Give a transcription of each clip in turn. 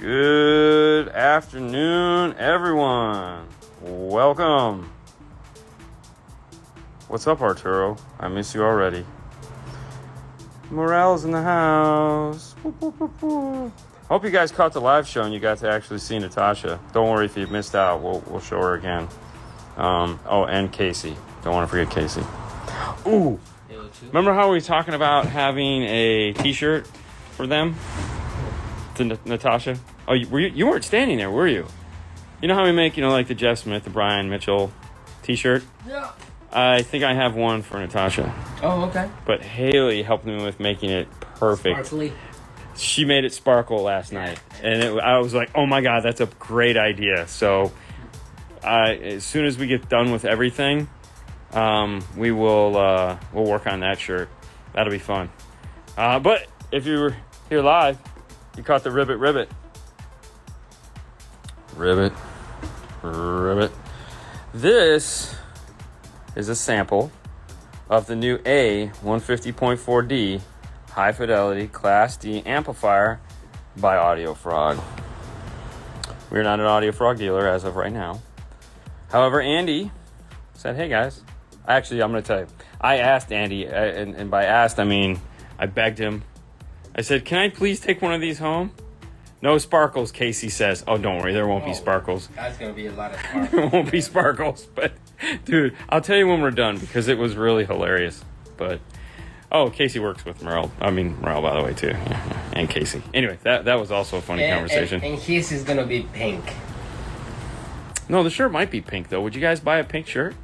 Good afternoon, everyone. Welcome. What's up, Arturo? I miss you already. Morale's in the house. Hope you guys caught the live show and you got to actually see Natasha. Don't worry if you missed out. We'll show her again. And Casey. Don't want to forget Casey. Ooh. Remember how we were talking about having a T-shirt for them? To Natasha? Oh, you weren't standing there, were you? You know how we make, like the Jeff Smith, the Brian Mitchell T-shirt? Yeah. I think I have one for Natasha. Oh, okay. But Haley helped me with making it perfect. Sparkly. She made it sparkle last night. And I was like, oh my God, that's a great idea. So as soon as we get done with everything, we'll work on that shirt. That'll be fun. But if you were here live, you caught the ribbit. This is a sample of the new A150.4D high fidelity Class D amplifier by Audio Frog. We're not an Audio Frog dealer as of right now. However, Andy said, hey guys, I'm going to tell you, I asked Andy, and by asked, I mean, I begged him. I said, can I please take one of these home? No sparkles, Casey says. Oh, don't worry, there won't be sparkles. That's going to be a lot of sparkles. There won't be sparkles, but dude, I'll tell you when we're done because it was really hilarious. But, Casey works with Merle. I mean, Merle, by the way, too. And Casey. Anyway, that was also a funny conversation. And his is going to be pink. No, the shirt might be pink, though. Would you guys buy a pink shirt?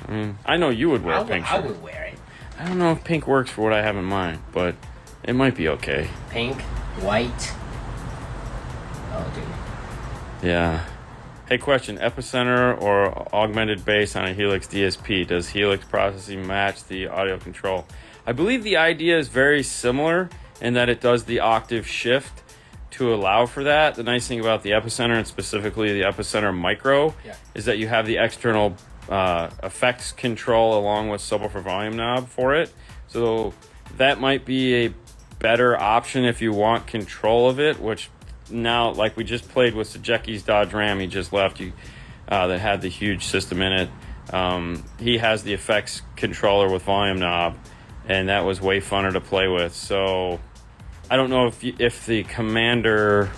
I mean, I know you would wear a pink shirt. I would wear it. I don't know if pink works for what I have in mind, but it might be okay. Pink, white. Oh, dude. Yeah. Hey, question. Epicenter or augmented bass on a Helix DSP? Does Helix processing match the audio control? I believe the idea is very similar in that it does the octave shift to allow for that. The nice thing about the Epicenter, and specifically the Epicenter Micro, is that you have the external effects control along with subwoofer volume knob for it. So that might be a better option if you want control of it, which now, like we just played with Sajeki's Dodge Ram, he just left, that had the huge system in it. He has the effects controller with volume knob, and that was way funner to play with. So I don't know if the Commander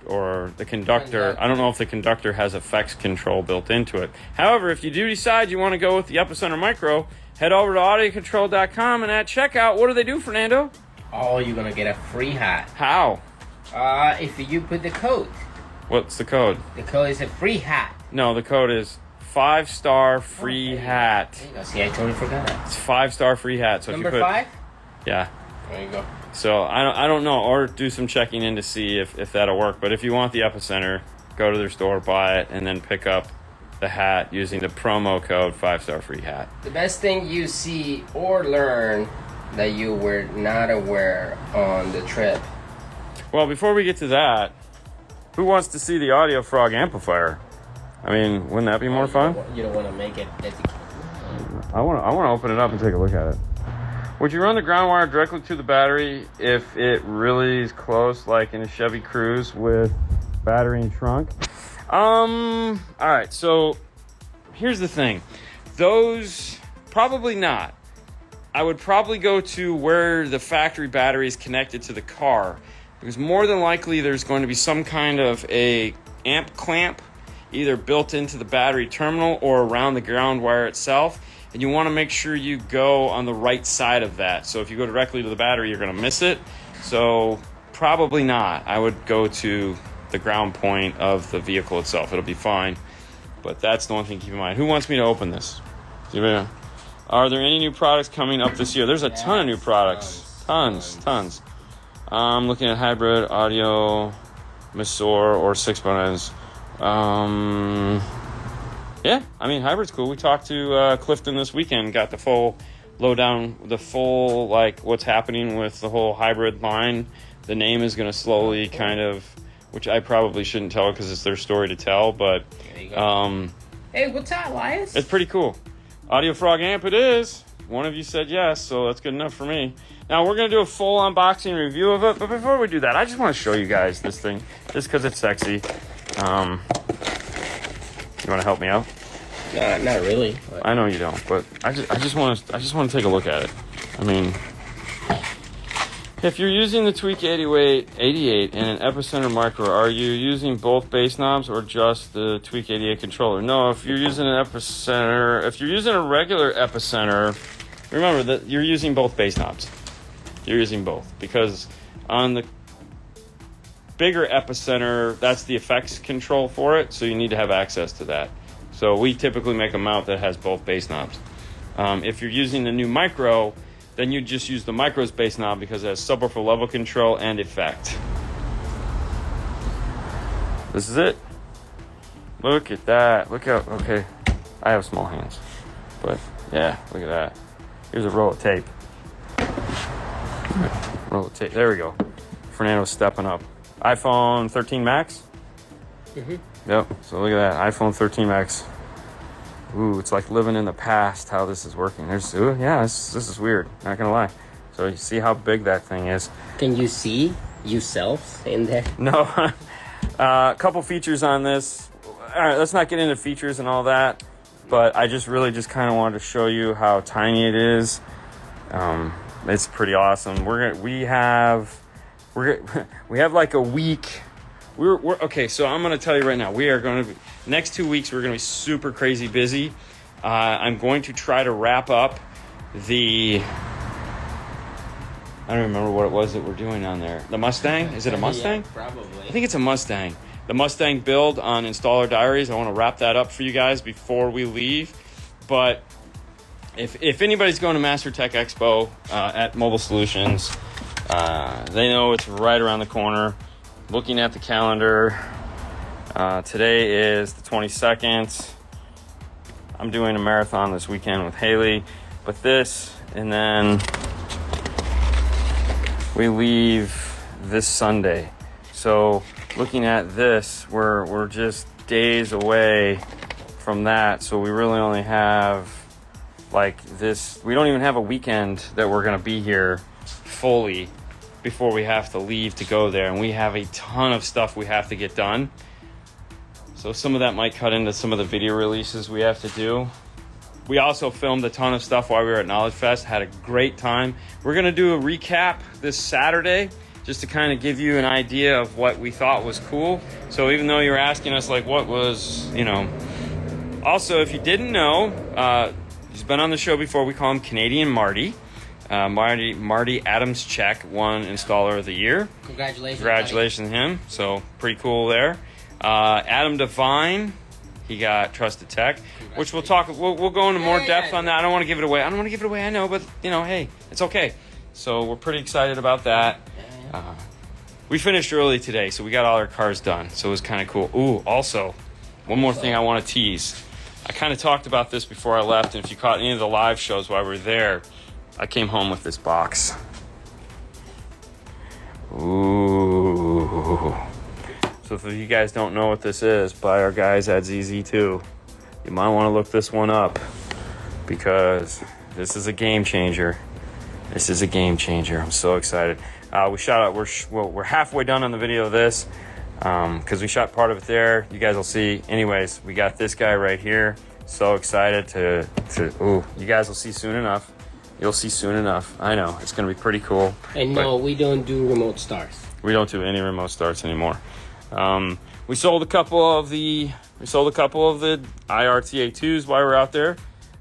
or the Conductor, I don't know if the Conductor has effects control built into it. However, if you do decide you want to go with the Epicenter Micro, head over to audiocontrol.com, and at checkout, what do they do, Fernando? Oh, you're going to get a free hat. How? If you put the code. What's the code? The code is a free hat. No, the code is 5-star free hat. There you go. See, I totally forgot that. It's 5-star free hat. So Number if you put, 5? Yeah. There you go. So I don't know, or do some checking in to see if that'll work. But if you want the Epicenter, go to their store, buy it, and then pick up the hat using the promo code 5-star free hat. The best thing you see or learn that you were not aware on the trip. Well, before we get to that, who wants to see the Audio Frog amplifier? I mean, wouldn't that be more fun? You don't want to make it dedicated. I want to open it up and take a look at it. Would you run the ground wire directly to the battery if it really is close, like in a Chevy Cruze with battery and trunk? All right, so here's the thing. Those, probably not. I would probably go to where the factory battery is connected to the car, because more than likely there's going to be some kind of a amp clamp either built into the battery terminal or around the ground wire itself, and you want to make sure you go on the right side of that. So if you go directly to the battery, you're going to miss it. So probably not. I would go to the ground point of the vehicle itself. It'll be fine, but that's the one thing to keep in mind. Who wants me to open this? Are there any new products coming up this year? There's a ton of new products. Tons. I'm looking at hybrid, audio, Misor, or 6.0s. Yeah, I mean, hybrid's cool. We talked to Clifton this weekend, got the full lowdown, like, what's happening with the whole hybrid line. The name is going to slowly kind of, which I probably shouldn't tell because it's their story to tell, but Hey, what's that, Elias? It's pretty cool. Audio Frog amp it is. One of you said yes, so that's good enough for me. Now we're gonna do a full unboxing review of it, but before we do that, I just want to show you guys this thing, just because it's sexy. You want to help me out? Not really. But... I know you don't, but I just want to take a look at it. I mean, if you're using the Tweak 88 and an Epicenter micro, are you using both bass knobs or just the Tweak 88 controller? No, if you're using an Epicenter, if you're using a regular Epicenter, remember that you're using both bass knobs. You're using both, because on the bigger Epicenter, that's the effects control for it, so you need to have access to that. So we typically make a mount that has both bass knobs. If you're using the new micro, then you just use the micro's bass knob because it has subwoofer level control and effect. This is it. Look at that. Look how, okay, I have small hands, but yeah, look at that. Here's a roll of tape. Roll of tape. There we go. Fernando's stepping up. iPhone 13 Max? Mm-hmm. Yep. So look at that. iPhone 13 Max. Ooh, it's like living in the past how this is working. This is weird. Not gonna lie. So you see how big that thing is. Can you see yourself in there? No. A couple features on this. All right, let's not get into features and all that. But I just kind of wanted to show you how tiny it is. It's pretty awesome. We have like a week. We're okay. So I'm gonna tell you right now, we are going to next 2 weeks. We're gonna be super crazy busy. I'm going to try to wrap up I don't remember what it was that we're doing on there. The Mustang? Is it a Mustang? Yeah, probably. I think it's a Mustang. The Mustang build on Installer Diaries. I want to wrap that up for you guys before we leave. But if anybody's going to Master Tech Expo at Mobile Solutions, they know it's right around the corner. Looking at the calendar, today is the 22nd. I'm doing a marathon this weekend with Haley, but this, and then we leave this Sunday. So looking at this, we're just days away from that. So we really only have like this. We don't even have a weekend that we're gonna be here fully before we have to leave to go there, and we have a ton of stuff we have to get done. So some of that might cut into some of the video releases we have to do. We also filmed a ton of stuff while we were at Knowledge Fest, had a great time. We're gonna do a recap this Saturday just to kind of give you an idea of what we thought was cool. So even though you were asking us like what was, also if you didn't know, he's been on the show before. We call him Canadian Marty. Marty Adams-Check won Installer of the Year. Congratulations to him. So pretty cool there. Adam Devine, he got Trusted Tech, which we'll talk. We'll go into more depth on that. I don't want to give it away. I know, but hey, it's okay. So we're pretty excited about that. We finished early today, so we got all our cars done. So it was kind of cool. Ooh, also, one more thing I want to tease. I kind of talked about this before I left, and if you caught any of the live shows while we were there, I came home with this box. Ooh. So if you guys don't know what this is, by our guys at ZZ2, you might want to look this one up because this is a game changer. This is a game changer. I'm so excited. We're halfway done on the video of this because we shot part of it there. You guys will see. Anyways, we got this guy right here. So excited you guys will see soon enough. You'll see soon enough. I know it's going to be pretty cool. And no, we don't do remote starts. We don't do any remote starts anymore. We sold a couple of the IRTA2s while we're out there.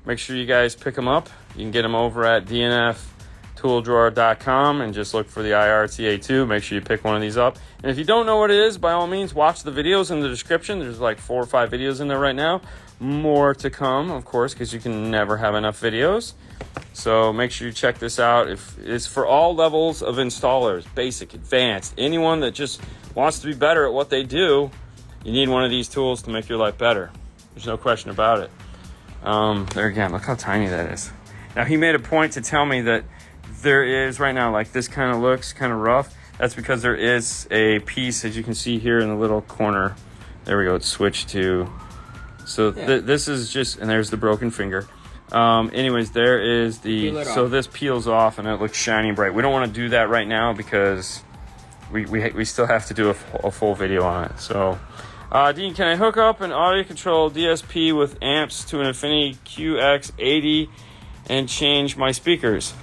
Make sure you guys pick them up. You can get them over at dnftooldrower.com and just look for the IRTA2. Make sure you pick one of these up. And if you don't know what it is, by all means, watch the videos in the description. There's like 4 or 5 videos in there right now. More to come, of course, because you can never have enough videos. So make sure you check this out. It's for all levels of installers, basic, advanced, anyone that just wants to be better at what they do. You need one of these tools to make your life better. There's no question about it. There again, look how tiny that is. Now he made a point to tell me that there is right now, like this kind of looks kind of rough. That's because there is a piece, as you can see here in the little corner. There we go. It's switched to. So this is just, and there's the broken finger. Anyways, there is Peel it so off. this peels off and it looks shiny bright. We don't want to do that right now because we still have to do a full video on it. So, Dean, can I hook up an audio control DSP with amps to an Affinity QX80 and change my speakers?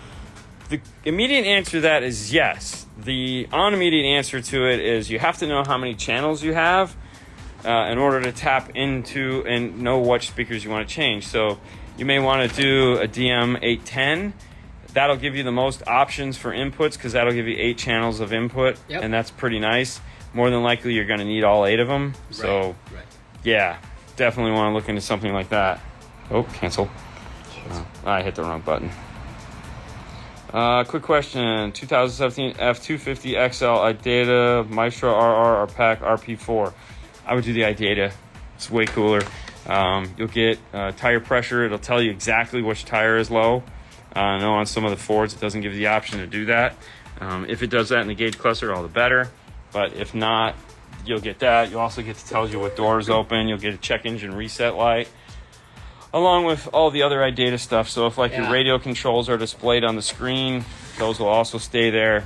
The immediate answer to that is yes. The unimmediate answer to it is you have to know how many channels you have in order to tap into and know which speakers you want to change. So you may want to do a DM810. That'll give you the most options for inputs because that'll give you 8 channels of input, and that's pretty nice. More than likely, you're going to need all 8 of them. So, yeah, definitely want to look into something like that. Oh, cancel. I hit the wrong button. Quick question. 2017 F250 XL iData Maestro RR or Pack RP4. I would do the iData. It's way cooler. You'll get tire pressure. It'll tell you exactly which tire is low. I know on some of the Fords it doesn't give you the option to do that. If it does that in the gauge cluster, all the better. But if not, you'll get that. You'll also get to tell you what door is open. You'll get a check engine reset light, along with all the other iData stuff. So if your radio controls are displayed on the screen, those will also stay there.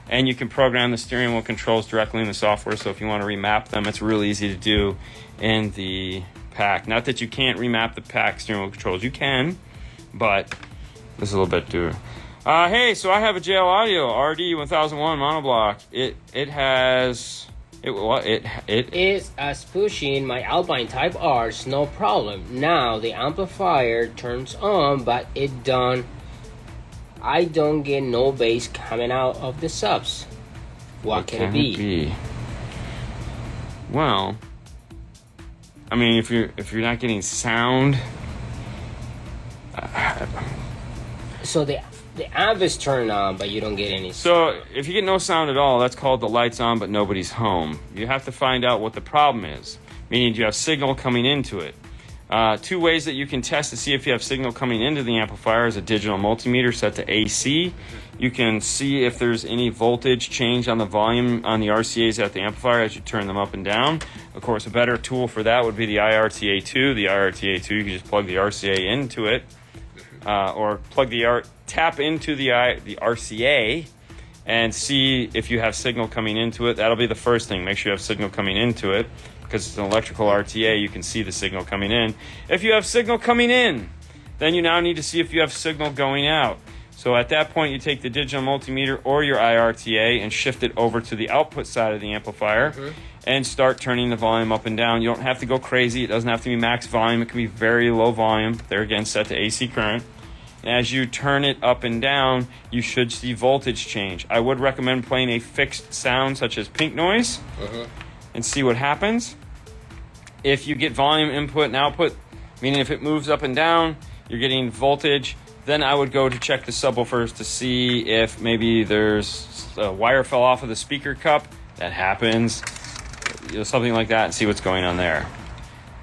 And you can program the steering wheel controls directly in the software. So if you want to remap them, it's really easy to do in the pack. Not that you can't remap the pack steering wheel controls. You can, but this is a little bit doer. Hey, so I have a JL Audio RD1001 monoblock. It is as pushing my Alpine Type R's, no problem. Now the amplifier turns on, but I don't get no bass coming out of the subs. What can it be? Well, I mean, if you're not getting sound, so the amp is turned on, but you don't get any sound. So if you get no sound at all, that's called the lights on, but nobody's home. You have to find out what the problem is, meaning do you have signal coming into it? 2 ways that you can test to see if you have signal coming into the amplifier is a digital multimeter set to AC. You can see if there's any voltage change on the volume on the RCAs at the amplifier as you turn them up and down. Of course, a better tool for that would be the IRTA2. The IRTA2, you can just plug the RCA into it, or tap into the RCA and see if you have signal coming into it. That'll be the first thing. Make sure you have signal coming into it. Because it's an electrical RTA, you can see the signal coming in. If you have signal coming in, then you now need to see if you have signal going out. So at that point, you take the digital multimeter or your IRTA and shift it over to the output side of the amplifier and start turning the volume up and down. You don't have to go crazy. It doesn't have to be max volume. It can be very low volume. There again, set to AC current. As you turn it up and down, you should see voltage change. I would recommend playing a fixed sound such as pink noise and see what happens. If you get volume input and output, meaning if it moves up and down, you're getting voltage, then I would go to check the subwoofers to see if maybe there's a wire fell off of the speaker cup. That happens. Something like that, and see what's going on there.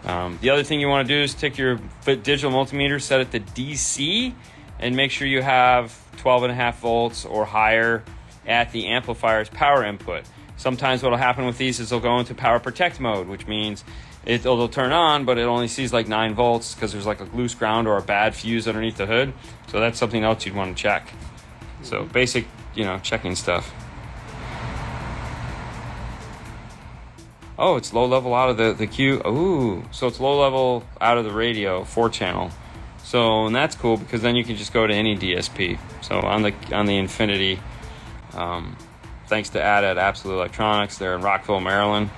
The other thing you want to do is take your digital multimeter, set it to DC, and make sure you have 12.5 volts or higher at the amplifier's power input. Sometimes what will happen with these is they'll go into power protect mode, which means it'll turn on, but it only sees 9 volts because there's a loose ground or a bad fuse underneath the hood. So that's something else you'd want to check. So basic, checking stuff. Oh, it's low level out of the Q. Ooh, so it's low level out of the radio, 4-channel. So, and that's cool because then you can just go to any DSP. So on the Infinity, thanks to at Absolute Electronics, they're in Rockville, Maryland.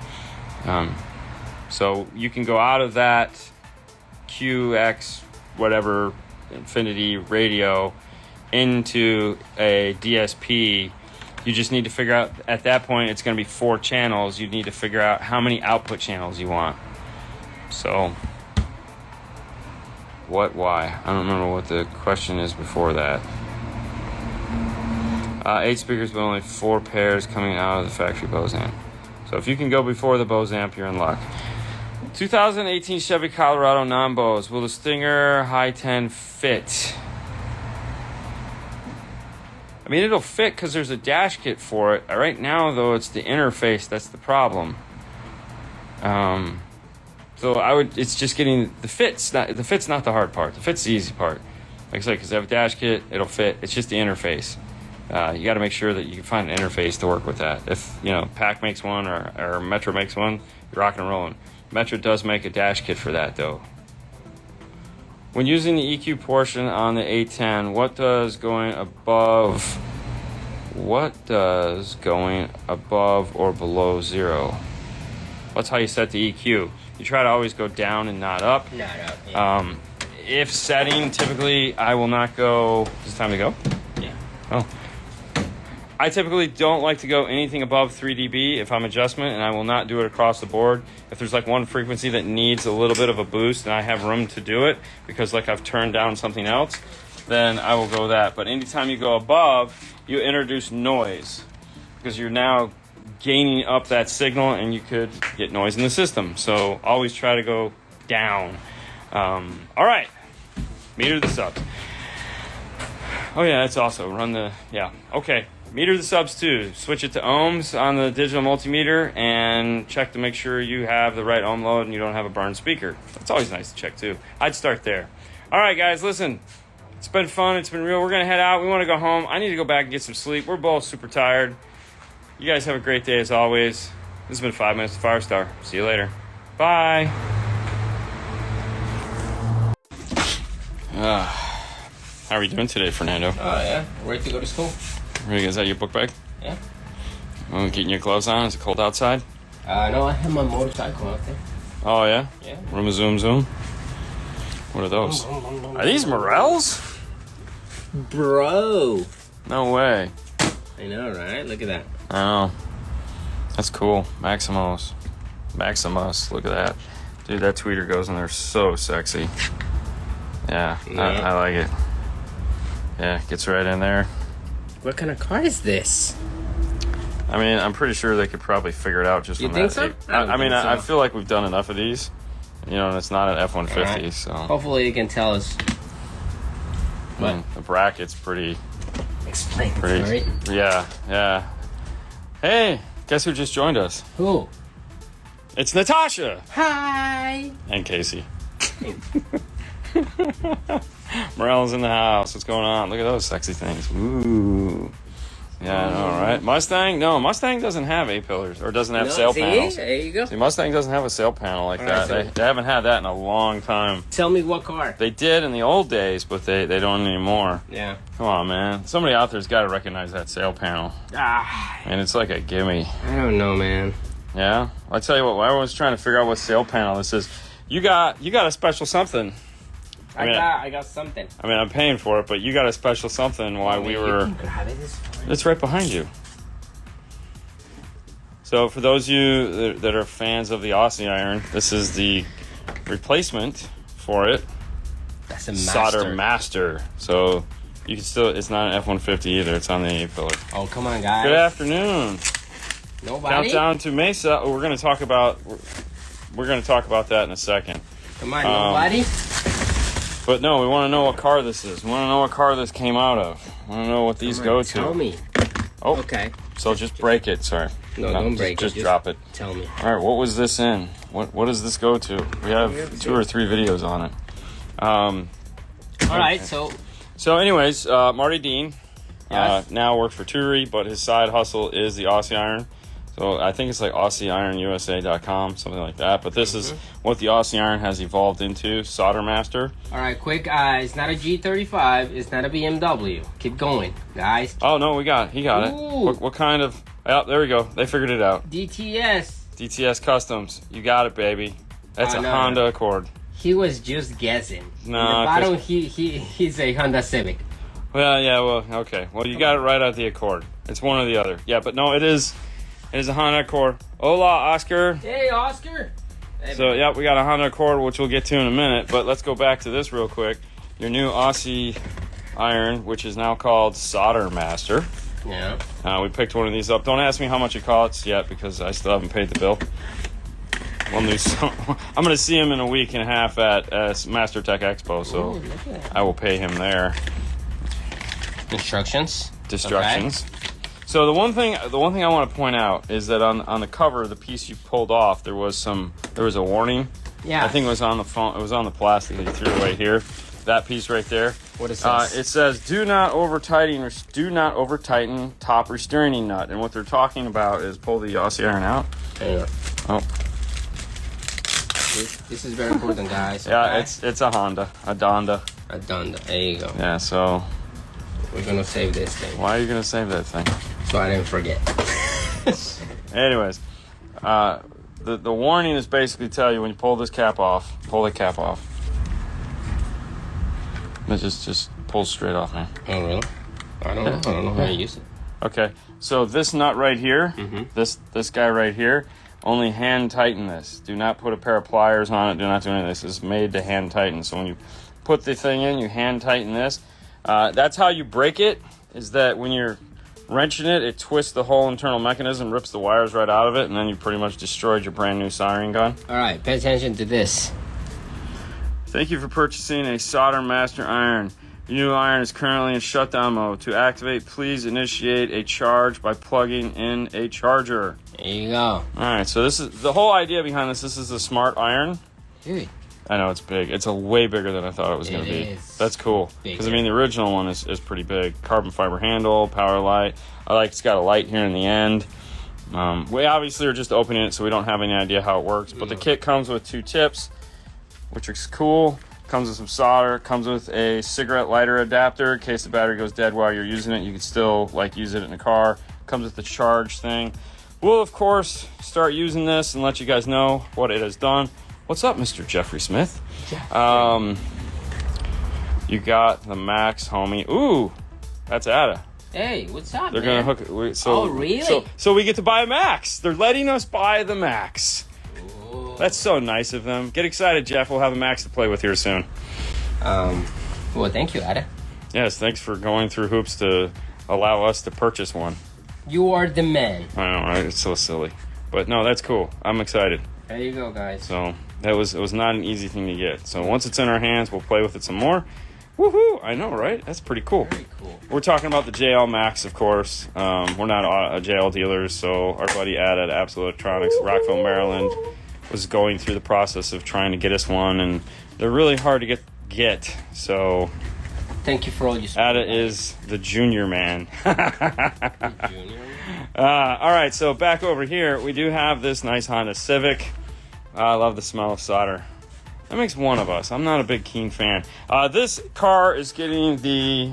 So you can go out of that QX whatever Infinity radio into a DSP. You just need to figure out, at that point it's going to be 4 channels. You need to figure out how many output channels you want. So why? I don't remember what the question is before that. 8 speakers, but only 4 pairs coming out of the factory Bose amp. So if you can go before the Bose amp, you're in luck. 2018 Chevy Colorado non-Bose. Will the Stinger High 10 fit? I mean, it'll fit because there's a dash kit for it. Right now, though, it's the interface that's the problem. So it's just getting the fit's not the hard part. The fit's the easy part. Like I said, because I have a dash kit, it'll fit. It's just the interface. You got to make sure that you can find an interface to work with that. If Pack makes one or Metro makes one, you're rocking and rolling. Metro does make a dash kit for that though. When using the EQ portion on the A10, what does going above or below 0? That's how you set the EQ. You try to always go down and not up. Not up, yeah. If setting, typically I will not go... Is it time to go? Yeah. Oh. I typically don't like to go anything above 3 dB if I'm adjustment, and I will not do it across the board. If there's like one frequency that needs a little bit of a boost and I have room to do it because like I've turned down something else, then I will go that. But anytime you go above, you introduce noise because you're now gaining up that signal and you could get noise in the system. So always try to go down. All right, meter the subs. Oh yeah, that's also okay. Meter the subs too. Switch it to ohms on the digital multimeter and check to make sure you have the right ohm load and you don't have a burned speaker. That's always nice to check too. I'd start there. All right, guys, listen. It's been fun. It's been real. We're going to head out. We want to go home. I need to go back and get some sleep. We're both super tired. You guys have a great day as always. This has been 5 Minutes to Firestar. See you later. Bye. How are you doing today, Fernando? Oh, yeah. Ready to go to school? Ready? Is that your book bag? Yeah. Getting your gloves on? Is it cold outside? No, I have my motorcycle out there. Oh, yeah? Yeah. Room zoom. What are those? Are these Morels? Bro. No way. I know, right? Look at that. I know. That's cool. Maximus. Look at that. Dude, that tweeter goes in there so sexy. Yeah. I like it. Yeah, gets right in there. What kind of car is this? I mean, I'm pretty sure they could probably figure it out just from that. You think so? I feel like we've done enough of these. And it's not an F-150, right. so... Hopefully you can tell us. The bracket's pretty... Explanatory. Yeah. Hey, guess who just joined us? Who? It's Natasha! Hi! And Casey. Morel's in the house. What's going on? Look at those sexy things. Ooh. Yeah, I know, right? Mustang? No, Mustang doesn't have A-pillars or doesn't have sail panels. There you go. See, Mustang doesn't have a sail panel like that. So they haven't had that in a long time. Tell me what car. They did in the old days, but they don't anymore. Yeah. Come on, man. Somebody out there's got to recognize that sail panel. And it's like a gimme. I don't know, man. Yeah? I tell you what, I was trying to figure out what sail panel this is. You got a special something. I got something. I mean, I'm paying for it, but you got a special something while we were... You can grab it. It's right behind you. So for those of you that are fans of the Aussie iron, this is the replacement for it. That's a master. Solder Master. So you can still... It's not an F-150 either. It's on the A-pillar. Oh, come on, guys. Good afternoon. Nobody? Countdown to Mesa. We're going to talk about that in a second. Come on, nobody? But no, we want to know what car this is. We want to know what car this came out of. We want to know what these go to. Tell me. Oh, okay. So just break it. Sorry. No, don't break it. Just drop it. Tell me. All right, what was this in? What does this go to? We have 2 or 3 videos on it. All right, So anyways, Marty Dean Yes. now works for Turi, but his side hustle is the Aussie Iron. So I think it's like AussieIronUSA.com, something like that. But this is what the Aussie Iron has evolved into, Solder Master. All right, quick, it's not a G35. It's not a BMW. Keep going, guys. Oh, no, he got it. Ooh. What kind of... Oh, there we go. They figured it out. DTS Customs. You got it, baby. That's a Honda Accord. He was just guessing. No, In the bottom, he's a Honda Civic. Well, yeah, okay. Well, you got it right at the Accord. It's one or the other. Yeah, but no, it is a Honda Accord. Hola, Oscar. Hey, Oscar. So, yeah, we got a Honda Accord, which we'll get to in a minute. But let's go back to this real quick. Your new Aussie Iron, which is now called Solder Master. Yeah. We picked one of these up. Don't ask me how much it costs yet because I still haven't paid the bill. I'm going to see him in a week and a half at Master Tech Expo, so I will pay him there. Instructions. Okay. So the one thing I want to point out is that on the cover, the piece you pulled off, there was a warning Yeah. I think it was on the phone. It was on the plastic that you threw away here. That piece right there. What is this? It says, do not over tighten top restraining nut. And what they're talking about is pull the Aussie iron out. There you go. Oh. This is very important, guys. Yeah, okay? it's a Honda. A Donda. A Donda. There you go. Yeah, so. We're going to save this thing. Why are you going to save that thing? So I didn't forget. Anyways, the warning is basically tell you when you pull this cap off, pull the cap off. It just pulls straight off, man. Oh, really? I don't know how to use it. Okay, so this nut right here, this guy right here, only hand tighten this. Do not put a pair of pliers on it. Do not do any of this. It's made to hand tighten. So when you put the thing in, you hand tighten this. That's how you break it, is that when you're wrenching it, it twists the whole internal mechanism, rips the wires right out of it, and then you pretty much destroyed your brand new soldering gun. All right, pay attention to this. Thank you for purchasing a Solder Master iron. Your new iron is currently in shutdown mode. To activate, please initiate a charge by plugging in a charger. There you go. All right, so this is the whole idea behind this. This is a smart iron. Dude. I know it's big. It's a way bigger than I thought it was going to be. Is That's cool. Because, I mean, the original one is pretty big. Carbon fiber handle, power light. I like it's got a light here in the end. We obviously are just opening it, so we don't have any idea how it works. But the kit comes with 2 tips, which is cool. Comes with some solder. Comes with a cigarette lighter adapter. In case the battery goes dead while you're using it, you can still, use it in the car. Comes with the charge thing. We'll, of course, start using this and let you guys know what it has done. What's up, Mr. Jeffrey Smith? You got the Max, homie. Ooh, that's Ada. Hey, what's up, They're man? gonna hook it. Oh, really? So we get to buy a Max. They're letting us buy the Max. Ooh. That's so nice of them. Get excited, Jeff. We'll have a Max to play with here soon. Well, thank you, Ada. Yes, thanks for going through hoops to allow us to purchase one. You are the man. I know, right? It's so silly. But no, that's cool. I'm excited. There you go, guys. So it was not an easy thing to get. So once it's in our hands, we'll play with it some more. Woohoo! I know, right? That's pretty cool. Very cool. We're talking about the JL Max, of course. We're not JL dealers, so our buddy Ad at Absolute Electronics, Rockville, Maryland, was going through the process of trying to get us one, and they're really hard to get. So thank you for all your support. Ada is the junior man. Junior? All right, so back over here, we do have this nice Honda Civic. I love the smell of solder. That makes one of us. I'm not a big Keen fan. This car is getting the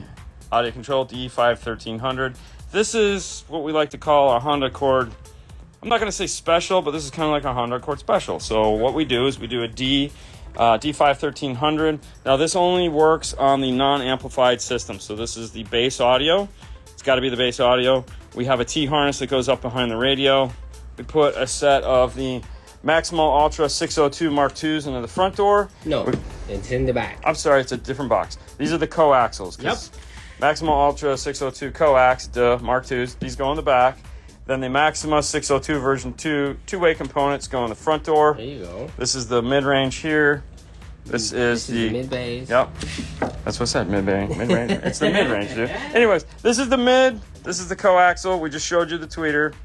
audio control D5 1300. This is what we like to call a Honda Accord. I'm not going to say special, but this is kind of like a Honda Accord special. So what we do is we do a D5 1300. Now this only works on the non-amplified system. So this is the bass audio. It's got to be the bass audio. We have a T-harness that goes up behind the radio. We put a set of the Maximo Ultra 602 Mark IIs into the front door. No, it's in the back. I'm sorry, it's a different box. These are the coaxials. Yep. Maximo Ultra 602 coax, Mark IIs. These go in the back. Then the Maxima 602 version 2 two-way components go in the front door. There you go. This is the mid-range here. This is the mid-bass. Yep. That's what I said, mid-range. Mid-range. It's the mid-range, dude. Anyways, this is the mid. This is the coaxial. We just showed you the tweeter.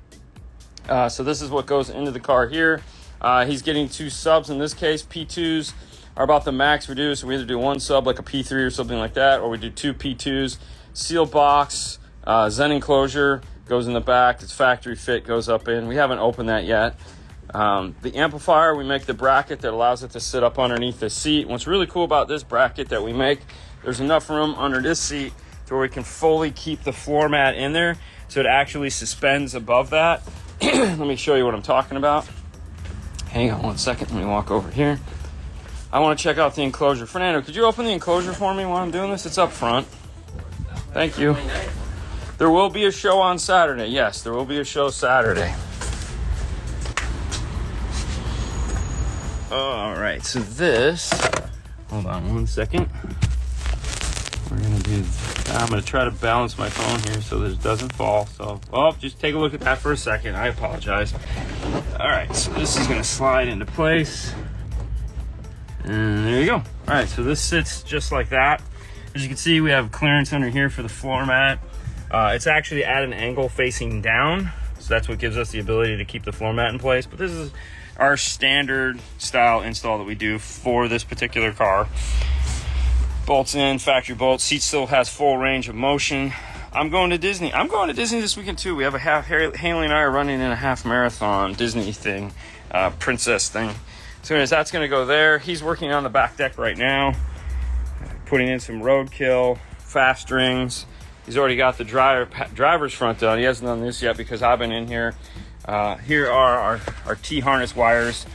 So this is what goes into the car here. He's getting 2 subs in this case. P2s are about the max we do. So we either do 1 sub like a P3 or something like that, or we do 2 P2s. Seal box, Zen enclosure goes in the back. It's factory fit, goes up in. We haven't opened that yet. The amplifier, we make the bracket that allows it to sit up underneath the seat. What's really cool about this bracket that we make, there's enough room under this seat to where we can fully keep the floor mat in there, so it actually suspends above that. Let me show you what I'm talking about. Hang on one second. Let me walk over here. I want to check out the enclosure. Fernando, could you open the enclosure for me while I'm doing this? It's up front. Thank you. There will be a show on Saturday. Yes, there will be a show Saturday. All right, so this... Hold on one second. We're going to do... I'm going to try to balance my phone here so that it doesn't fall. So, just take a look at that for a second. I apologize. All right, so this is going to slide into place. And there you go. All right, so this sits just like that. As you can see, we have clearance under here for the floor mat. It's actually at an angle facing down. So that's what gives us the ability to keep the floor mat in place. But this is our standard style install that we do for this particular car. Bolts in, factory bolts. Seat still has full range of motion. I'm going to Disney. I'm going to Disney this weekend too. We have a Haley and I are running in a half marathon Disney thing, princess thing. So anyways, that's going to go there. He's working on the back deck right now, putting in some roadkill, fast rings. He's already got the driver's front done. He hasn't done this yet because I've been in here. Here are our T-harness wires.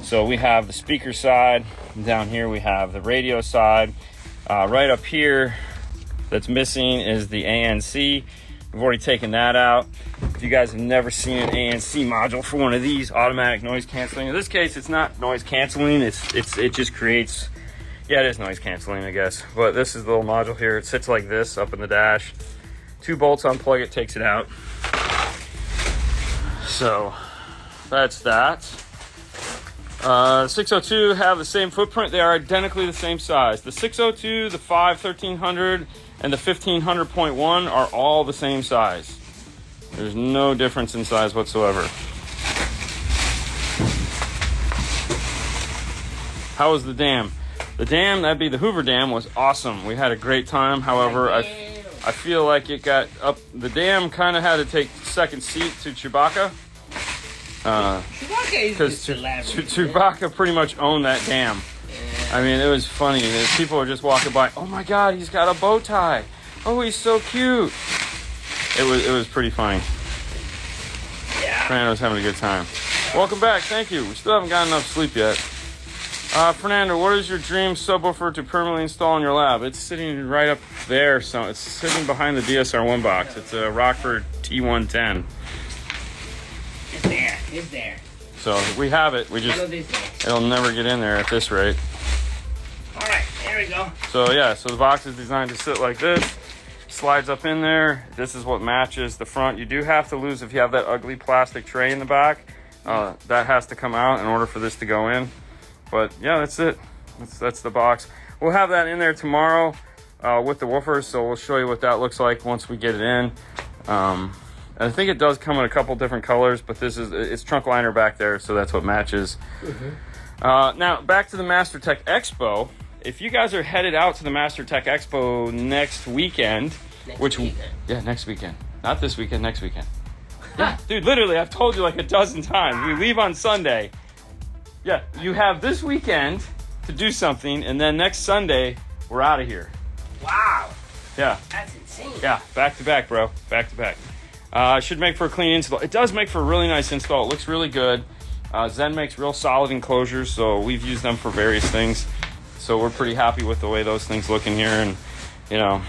So we have the speaker side. Down here we have the radio side. Right up here that's missing is the ANC. We've already taken that out. If you guys have never seen an ANC module for one of these, automatic noise canceling. In this case, it's not noise canceling. It just creates, yeah, it is noise canceling, I guess. But this is the little module here. It sits like this up in the dash. 2 bolts, unplug it, takes it out. So that's that. 602 have the same footprint. They are identically the same size. The 602, the 1300, and the 1500.1 are all the same size. There's no difference in size whatsoever. How was the dam? The dam, that'd be the Hoover Dam, was awesome. We had a great time. However, I feel like it got up. The dam kind of had to take second seat to Chewbacca. Because Chewbacca pretty much owned that dam. I mean, it was funny. People were just walking by. Oh my God, he's got a bow tie. Oh, he's so cute. It was pretty funny. Yeah. Fernando's having a good time. Welcome back. Thank you. We still haven't gotten enough sleep yet. Fernando, what is your dream subwoofer to permanently install in your lab? It's sitting right up there. So it's sitting behind the DSR1 box. It's a Rockford T110. It's there. So we have it. We just it'll never get in there at this rate. All right, there we go. So yeah, so the box is designed to sit like this. Slides up in there. This is what matches the front. You do have to lose if you have that ugly plastic tray in the back. That has to come out in order for this to go in. But yeah, that's it. That's the box. We'll have that in there tomorrow with the woofer. So we'll show you what that looks like once we get it in. I think it does come in a couple different colors, but it's trunk liner back there, so that's what matches. Mm-hmm. Now, back to the MasterTech Expo. If you guys are headed out to the MasterTech Expo next weekend, next weekend. Not this weekend, next weekend. Yeah, dude, literally, I've told you like a dozen times. We leave on Sunday. Yeah, you have this weekend to do something, and then next Sunday, we're out of here. Wow. Yeah. That's insane. Yeah, back to back, bro. Back to back. Should make for a clean install. It does make for a really nice install. It looks really good. Zen makes real solid enclosures, so we've used them for various things. So we're pretty happy with the way those things look in here. And, you know,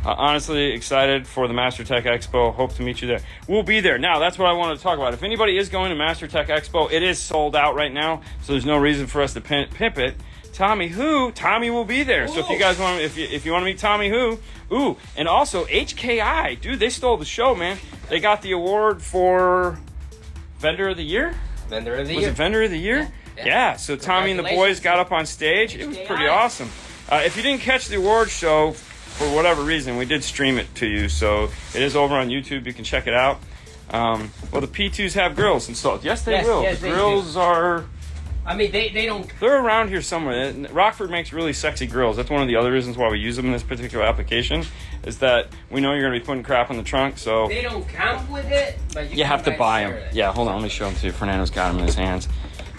honestly excited for the MasterTech Expo. Hope to meet you there. We'll be there. Now, that's what I wanted to talk about. If anybody is going to MasterTech Expo, it is sold out right now, so there's no reason for us to pimp it. Tommy will be there. Ooh. So if you guys want, if you want to meet Tommy Who, and also HKI, dude, they stole the show, man. They got the award for Vendor of the Year. Was it Vendor of the Year? Yeah. So Tommy and the boys got up on stage. HKI. It was pretty awesome. If you didn't catch the award show for whatever reason, we did stream it to you, so it is over on YouTube. You can check it out. Well, the P2s have grills installed. Yes, they will. The grills are. I mean, they don't... They're around here somewhere. Rockford makes really sexy grills. That's one of the other reasons why we use them in this particular application, is that we know you're going to be putting crap in the trunk, so... They don't come with it, but you have to buy them. Yeah, hold on. Let me show them to you. Fernando's got them in his hands.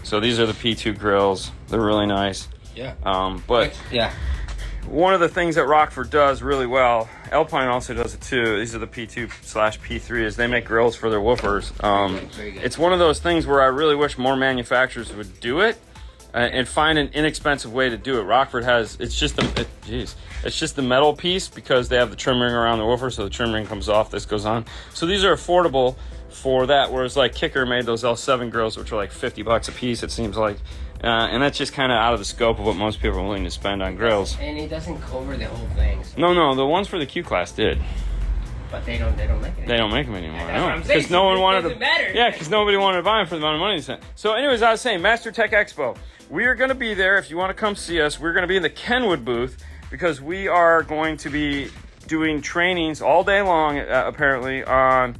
So these are the P2 grills. They're really nice. Yeah. But... Yeah. One of the things that Rockford does really well, Alpine also does it too, these are the P2/P3, is they make grills for their woofers. Very good. It's one of those things where I really wish more manufacturers would do it and find an inexpensive way to do it. Rockford has, it's just the metal piece because they have the trim ring around the woofer, so the trim ring comes off, this goes on. So these are affordable for that, whereas like Kicker made those L7 grills, which are like $50 a piece, it seems like. And that's just kind of out of the scope of what most people are willing to spend on grills. And it doesn't cover the whole thing. So. No, the ones for the Q-Class did. But they don't make it. They don't make them anymore. That's what I'm saying. Because no one wanted to. Yeah, because nobody wanted to buy them for the amount of money they spent. So, anyways, I was saying, MasterTech Expo. We are going to be there. If you want to come see us, we're going to be in the Kenwood booth because we are going to be doing trainings all day long, apparently, on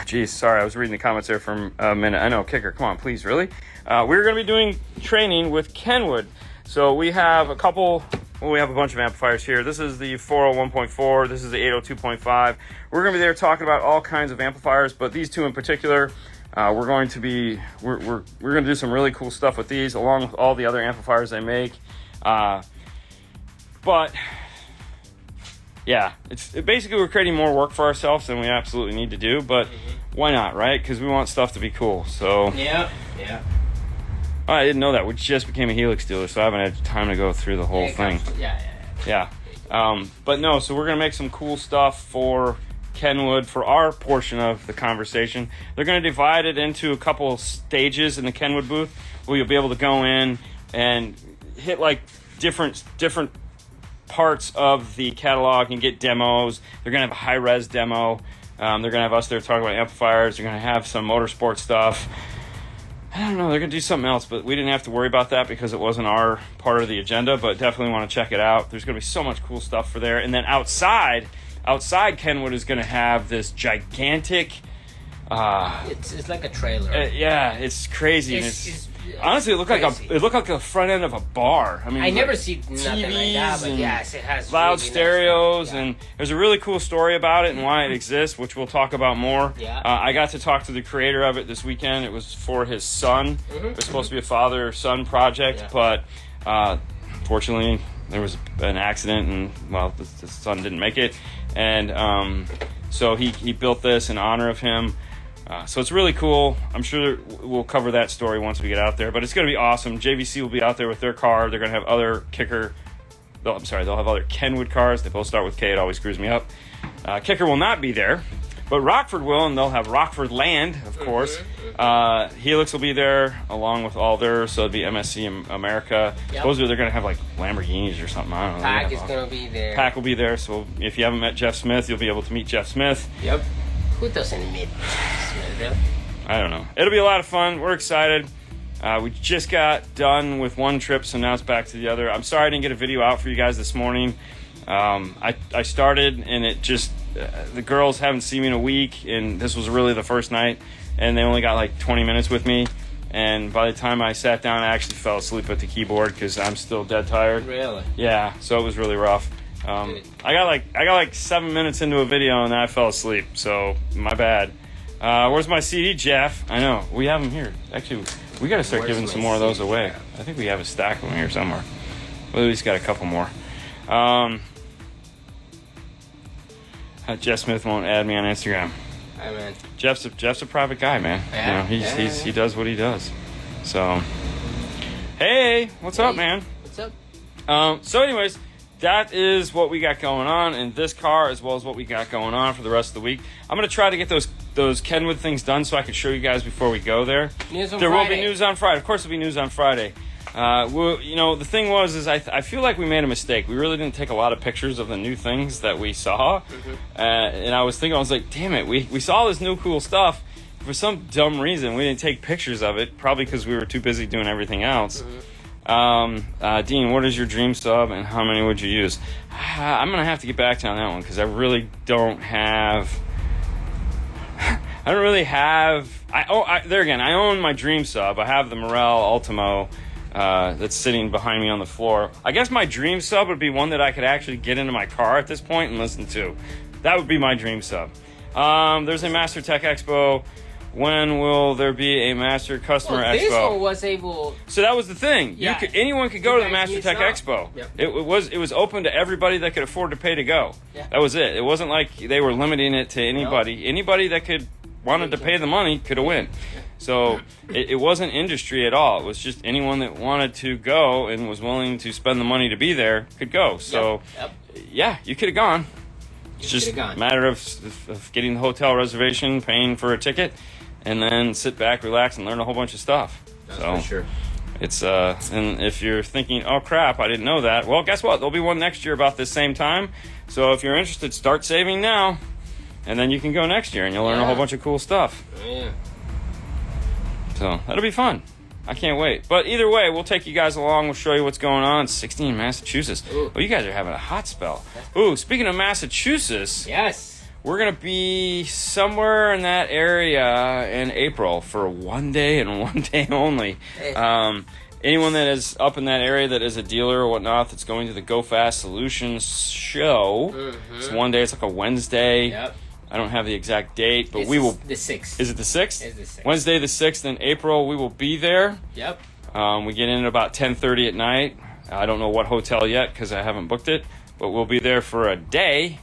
Geez, sorry, I was reading the comments there for a minute. I know, Kicker, come on, please, really? We're going to be doing training with Kenwood. So we have a bunch of amplifiers here. This is the 401.4. This is the 802.5. We're going to be there talking about all kinds of amplifiers, but these two in particular, we're going to do some really cool stuff with these, along with all the other amplifiers they make. But yeah, basically we're creating more work for ourselves than we absolutely need to do, but why not, right? Because we want stuff to be cool. So yeah. Oh, I didn't know that. We just became a Helix dealer, so I haven't had time to go through the whole thing. Yeah. But no, so we're going to make some cool stuff for Kenwood for our portion of the conversation. They're going to divide it into a couple stages in the Kenwood booth where you'll be able to go in and hit like different parts of the catalog and get demos. They're going to have a high-res demo. They're going to have us there talking about amplifiers. They're going to have some motorsport stuff. I don't know, they're going to do something else, but we didn't have to worry about that because it wasn't our part of the agenda, but definitely want to check it out. There's going to be so much cool stuff for there. And then outside Kenwood is going to have this gigantic... It's like a trailer. Yeah, it's crazy. Honestly, it looked like the front end of a bar. I mean, I never see nothing like that, but yes, it has loud really stereos, nice stuff. and there's a really cool story about it and why it exists, which we'll talk about more. Yeah. I got to talk to the creator of it this weekend. It was for his son. It was supposed to be a father-son project, but fortunately there was an accident, and the son didn't make it, and so he built this in honor of him. So it's really cool. I'm sure we'll cover that story once we get out there, but it's going to be awesome. JVC will be out there with their car. They're going to have other they'll have other Kenwood cars. They both start with K. It always screws me up. Kicker will not be there, but Rockford will, and they'll have Rockford Land, of course. Helix will be there along with all theirs, so it'll be MSC America. Supposedly they're going to have like Lamborghinis or something. I don't know. Pack is going to be there. Pack will be there, so if you haven't met Jeff Smith, you'll be able to meet Jeff Smith. Yep. Who doesn't meet Smith? I don't know. It'll be a lot of fun. We're excited. We just got done with one trip, so now it's back to the other. I'm sorry I didn't get a video out for you guys this morning. I started, and it just... the girls haven't seen me in a week, and this was really the first night, and they only got like 20 minutes with me. And by the time I sat down, I actually fell asleep at the keyboard because I'm still dead tired. Really? Yeah, so it was really rough. I got like 7 minutes into a video and then I fell asleep, so my bad. Where's my CD, Jeff? I know, we have them here. Actually, we got to start giving some more of those away. I think we have a stack of them here somewhere. Well, at least got a couple more. Jeff Smith won't add me on Instagram. Hey, man. Jeff's a private guy, man. Yeah. You know, he does what he does. So, hey, what's up, man? What's up? So anyways, that is what we got going on in this car, as well as what we got going on for the rest of the week. I'm going to try to get those Kenwood things done so I can show you guys before we go there. There will be news on Friday. Of course, there'll be news on Friday. The thing is I feel like we made a mistake. We really didn't take a lot of pictures of the new things that we saw. And I was like, damn it, we saw this new cool stuff. For some dumb reason, we didn't take pictures of it, probably because we were too busy doing everything else. Dean, what is your dream sub and how many would you use? I'm going to have to get back to you on that one because I really don't have... I don't really have... there again, I own my dream sub. I have the Morel Ultimo that's sitting behind me on the floor. I guess my dream sub would be one that I could actually get into my car at this point and listen to. That would be my dream sub. There's a Master Tech Expo. When will there be a Master Customer Expo? This one was able... So that was the thing. Yeah. Anyone could go to the Master Tech Expo. Yep. It was open to everybody that could afford to pay to go. Yeah. That was it. It wasn't like they were limiting it to anybody. No. Anybody that wanted to pay the money could have went. So it wasn't industry at all. It was just anyone that wanted to go and was willing to spend the money to be there could go. So yeah, you could have gone. It's just a matter of getting the hotel reservation, paying for a ticket, and then sit back, relax, and learn a whole bunch of stuff. That's for sure. It's and if you're thinking, oh crap, I didn't know that. Well, guess what? There'll be one next year about this same time. So if you're interested, start saving now, and then you can go next year, and you'll learn a whole bunch of cool stuff. Yeah. So that'll be fun. I can't wait. But either way, we'll take you guys along. We'll show you what's going on. 16 Massachusetts. Ooh. Oh, you guys are having a hot spell. Ooh, speaking of Massachusetts. Yes. We're going to be somewhere in that area in April for 1 day and 1 day only. Anyone that is up in that area that is a dealer or whatnot that's going to the Go Fast Solutions show. It's 1 day. It's like a Wednesday. Yep. I don't have the exact date, but we will. The 6th. Is it the 6th? It's the 6th. Wednesday the 6th in April. We will be there. Yep. We get in at about 10:30 at night. I don't know what hotel yet because I haven't booked it, but we'll be there for a day,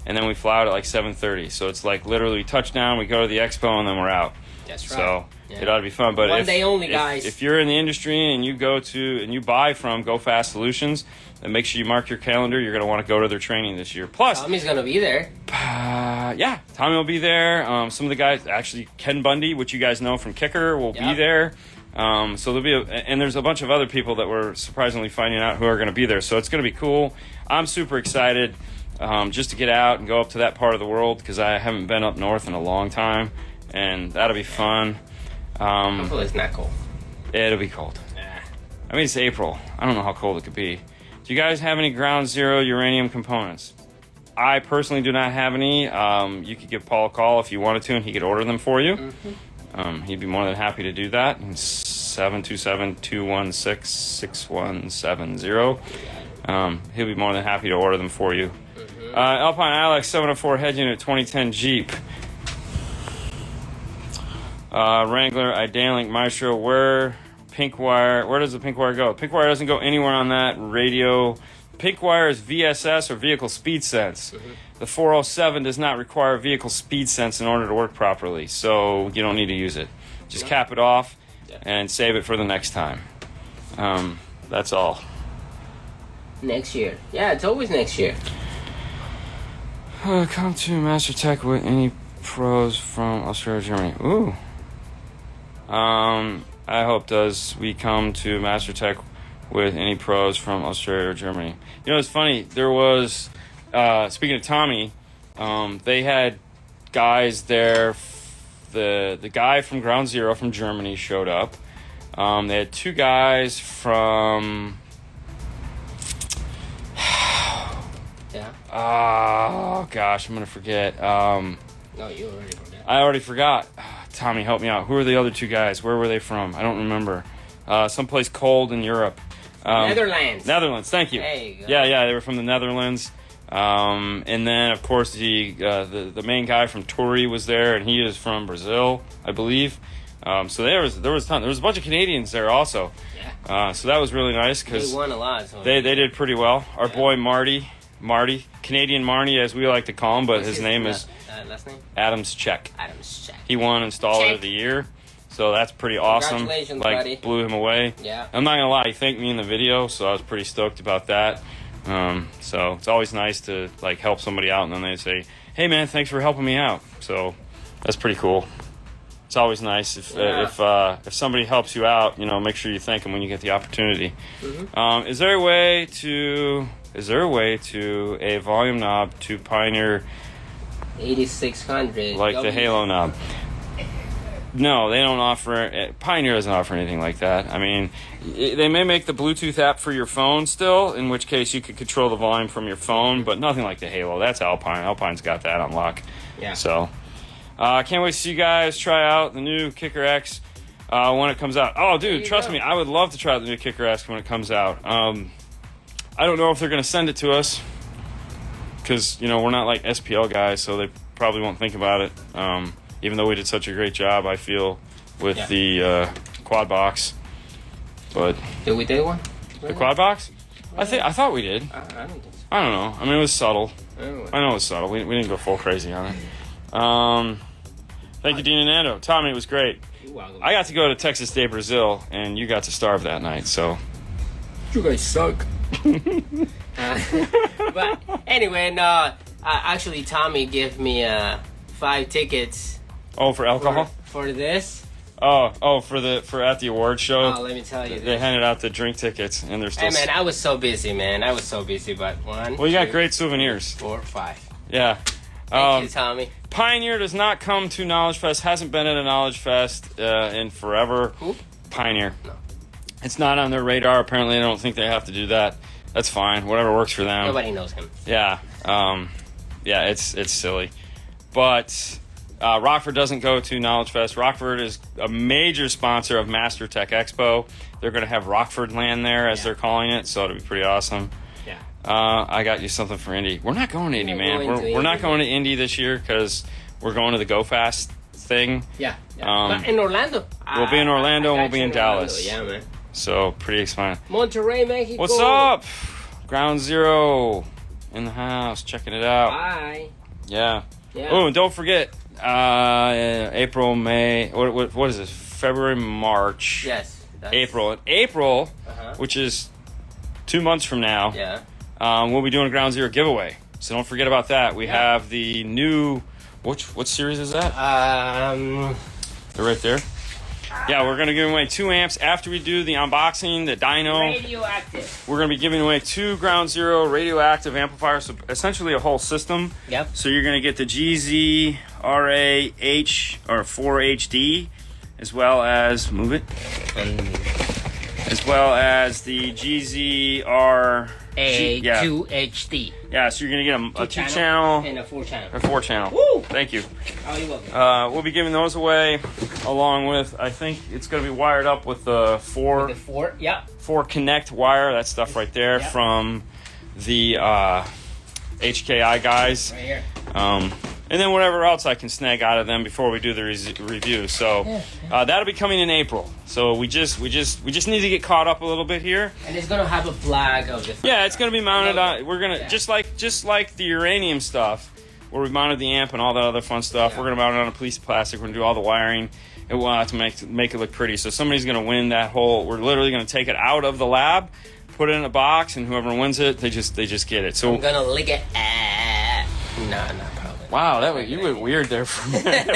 and then we fly out at like 7:30. So it's like literally touchdown. We go to the expo and then we're out. That's right. So yeah. It ought to be fun. But 1 day only, guys. If you're in the industry and you go to and you buy from Go Fast Solutions, then make sure you mark your calendar. You're going to want to go to their training this year. Plus, Tommy's gonna be there. Yeah, Tommy will be there. Some of the guys, actually Ken Bundy, which you guys know from Kicker, will be there. So there'll be and there's a bunch of other people that we're surprisingly finding out who are going to be there. So it's going to be cool. I'm super excited just to get out and go up to that part of the world because I haven't been up north in a long time, and that'll be fun. Hopefully it's not cold. It'll be cold. Nah. I mean, it's April. I don't know how cold it could be. Do you guys have any ground zero uranium components? I personally do not have any. You could give Paul a call if you wanted to, and he could order them for you. He'd be more than happy to do that. 727-216-6170. He'll be more than happy to order them for you. Alpine Ilex 704 head unit 2010 Jeep. Wrangler, Idalink, Maestro. Where does the pink wire go? Pink wire doesn't go anywhere on that radio. Pink wire is VSS or vehicle speed sense. The 407 does not require vehicle speed sense in order to work properly, so you don't need to use it. Just cap it off and save it for the next time. That's all. Next year. Yeah, it's always next year. Come to Master Tech with any pros from Australia, Germany. Ooh. I hope we come to Master Tech with any pros from Australia or Germany. You know, it's funny. There was, speaking of Tommy, they had guys there. The guy from Ground Zero from Germany showed up. They had two guys from... Yeah. Oh, gosh, I'm going to forget. No, you already forgot. I already forgot. Tommy, help me out. Who are the other two guys? Where were they from? I don't remember. Someplace cold in Europe. Netherlands. Netherlands, thank you. There you go. Yeah, they were from the Netherlands. And then, of course, the main guy from Tori was there, and he is from Brazil, I believe. So there was a ton. There was a bunch of Canadians there also. Yeah. So that was really nice because they won a lot. So they did pretty well. Our boy Marty, Canadian Marty, as we like to call him, but his name is last name? Adams Check. Adams Check. He won Installer of the Year. So that's pretty awesome. Congratulations, like, buddy. Blew him away. Yeah. I'm not going to lie, he thanked me in the video, so I was pretty stoked about that. So it's always nice to like help somebody out, and then they say, hey, man, thanks for helping me out. So that's pretty cool. It's always nice if somebody helps you out, you know, make sure you thank them when you get the opportunity. Is there a way to a volume knob to Pioneer 8600 like the Halo knob? No, they don't offer. Pioneer doesn't offer anything like that. I mean, they may make the Bluetooth app for your phone still, in which case you could control the volume from your phone, but nothing like the Halo. That's Alpine. Alpine's got that on lock. Yeah. So, I can't wait to see you guys try out the new Kicker X when it comes out. Oh, dude, trust me, I would love to try out the new Kicker X when it comes out. I don't know if they're going to send it to us because, you know, we're not like SPL guys, so they probably won't think about it. Even though we did such a great job, I feel, with the quad box. But did we do one? the quad box? I thought we did. I don't think so. I don't know. I mean, it was subtle. Anyway. I know it was subtle. We didn't go full crazy on it. Thank you, Dean and Nando. Tommy, it was great. You're welcome. I got to go to Texas Day, Brazil, and you got to starve that night. So you guys suck. But anyway, no. Actually, Tommy gave me 5 tickets. Oh, for alcohol? For this? Oh, for at the award show. Oh, let me tell you. They handed out the drink tickets, and they're still. Hey man, I was so busy, man. But 1. Well, you got great souvenirs. 4, 5. Yeah. Thank you, Tommy. Pioneer does not come to Knowledge Fest. Hasn't been at a Knowledge Fest in forever. Who? Pioneer. No. It's not on their radar. Apparently, they don't think they have to do that. That's fine. Whatever works for them. Nobody knows him. Yeah. Yeah. It's silly. But Rockford doesn't go to Knowledge Fest. Rockford is a major sponsor of Master Tech Expo. They're going to have Rockford Land there, as they're calling it, so it'll be pretty awesome. Yeah. I got you something for Indy. We're not going to Indy, man. We're not going to Indy this year because we're going to the Go Fast thing. Yeah. But in Orlando. We'll be in Orlando and we'll be in Dallas. Yeah, man. So, pretty exciting. Monterrey, Mexico. What's up? Ground Zero in the house, checking it out. Bye. Yeah. Oh, and don't forget, April, May, what is this? February, March. Yes. April. In April, which is 2 months from now, we'll be doing a Ground Zero giveaway. So don't forget about that. We have the new, what series is that? They're right there. Yeah, we're going to give away 2 amps after we do the unboxing, the dyno. Radioactive. We're going to be giving away 2 Ground Zero radioactive amplifiers, so essentially a whole system. Yep. So you're going to get the GZ RAH or 4HD, as well as, move it, as well as the GZR A2HD. Yeah, so you're going to get a 2-channel and a 4-channel. A 4-channel. Woo! Thank you. Oh, you're welcome. We'll be giving those away along with, I think it's going to be wired up with the 4 Connect wire, that stuff right there from the HKI guys. Right here. And then whatever else I can snag out of them before we do the review. So that'll be coming in April. So we just need to get caught up a little bit here. And it's gonna have a flag of the. Yeah, it's gonna be mounted on. We're gonna just like the uranium stuff, where we mounted the amp and all that other fun stuff. Yeah. We're gonna mount it on a piece of plastic. We're gonna do all the wiring. And we'll have to make it look pretty. So somebody's gonna win that whole. We're literally gonna take it out of the lab, put it in a box, and whoever wins it, they just get it. So I'm gonna lick it. No, probably. Wow, you went weird there for a minute.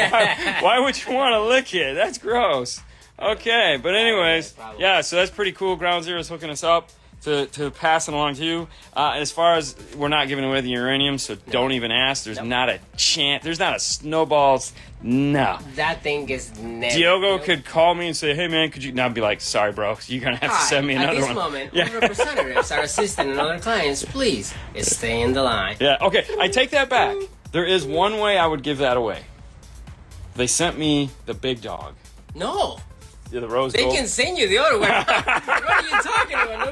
Why would you want to lick it? That's gross. Okay, but anyways, yeah, so that's pretty cool. Ground Zero is hooking us up to pass it along to you. As far as we're not giving away the uranium, so don't even ask. There's not a chance. There's not a snowballs. No. That thing is never. Diogo could call me and say, "Hey man, could you?" Now I'd be like, "Sorry, bro, you're gonna have to send me another one." At this moment, all representatives are assisting and other clients. Please stay in the line. Yeah. Okay, I take that back. There is one way I would give that away. They sent me the big dog. No. Yeah, the rose they gold. can send you the other one. What are you talking about?